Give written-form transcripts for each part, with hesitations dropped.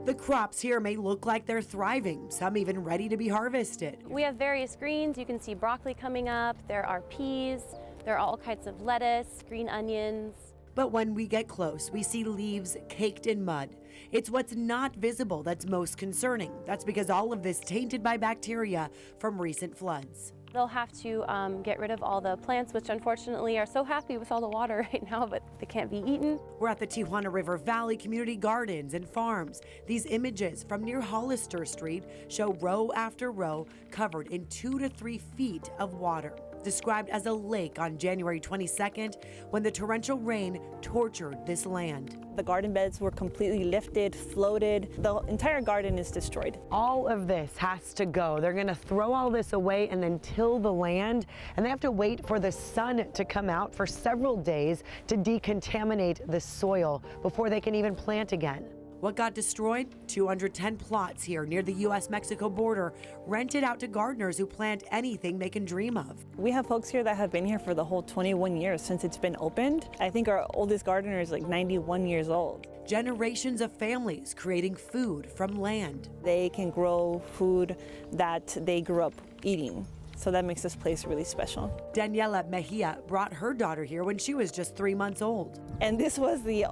The crops here may look like they're thriving, some even ready to be harvested. We have various greens. You can see broccoli coming up. There are peas. There are all kinds of lettuce, green onions. But when we get close, we see leaves caked in mud. It's what's not visible that's most concerning. That's because all of this tainted by bacteria from recent floods. They'll have to get rid of all the plants, which unfortunately are so happy with all the water right now, but they can't be eaten. We're at the Tijuana River Valley Community Gardens and Farms. These images from near Hollister Street show row after row covered in 2 to 3 feet of water, described as a lake on January 22nd when the torrential rain tortured this land. The garden beds were completely lifted, floated. The entire garden is destroyed. All of this has to go. They're going to throw all this away and then till the land, and they have to wait for the sun to come out for several days to decontaminate the soil before they can even plant again. What got destroyed? 210 plots here near the U.S.-Mexico border, rented out to gardeners who plant anything they can dream of. We have folks here that have been here for the whole 21 years since it's been opened. I think our oldest gardener is like 91 years old. Generations of families creating food from land. They can grow food that they grew up eating. So that makes this place really special. Daniela Mejia brought her daughter here when she was just 3 months old. And this was the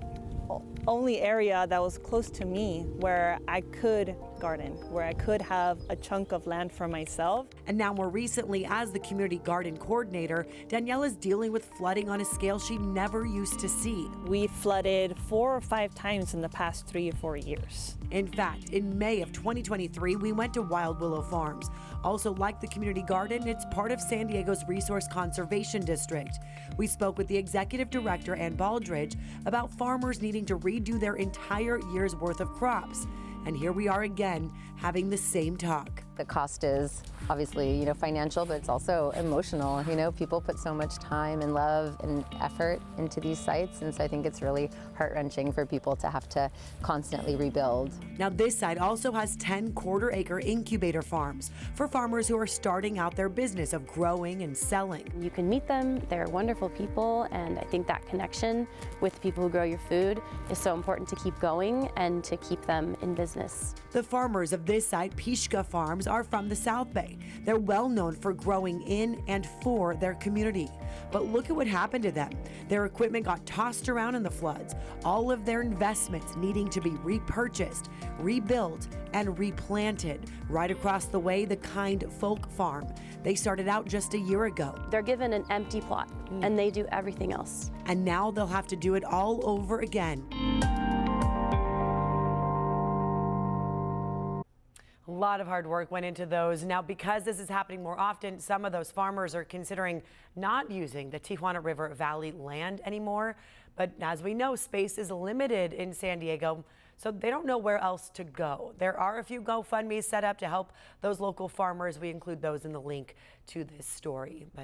only area that was close to me where I could garden, where I could have a chunk of land for myself. And now more recently, as the community garden coordinator, Daniela's dealing with flooding on a scale she never used to see. We flooded 4 or 5 times in the past 3 or 4 years. In fact, in May of 2023, we went to Wild Willow Farms. Also, like the community garden, it's part of San Diego's Resource Conservation District. We spoke with the executive director, Ann Baldridge, about farmers needing to redo their entire year's worth of crops. And here we are again, having the same talk. The cost is obviously, financial, but it's also emotional. People put so much time and love and effort into these sites, and so I think it's really heart-wrenching for people to have to constantly rebuild. Now, this site also has 10 quarter-acre incubator farms for farmers who are starting out their business of growing and selling. You can meet them. They're wonderful people, and I think that connection with the people who grow your food is so important to keep going and to keep them in business. The farmers of this site, Pishka Farms, are from the South Bay. They're well known for growing in and for their community. But look at what happened to them. Their equipment got tossed around in the floods, all of their investments needing to be repurchased, rebuilt, and replanted. Right across the way, the Kind Folk Farm. They started out just a year ago. They're given an empty plot, and they do everything else. And now they'll have to do it all over again. A lot of hard work went into those. Now, because this is happening more often, some of those farmers are considering not using the Tijuana River Valley land anymore. But as we know, space is limited in San Diego, so they don't know where else to go. There are a few GoFundMes set up to help those local farmers. We include those in the link to this story. But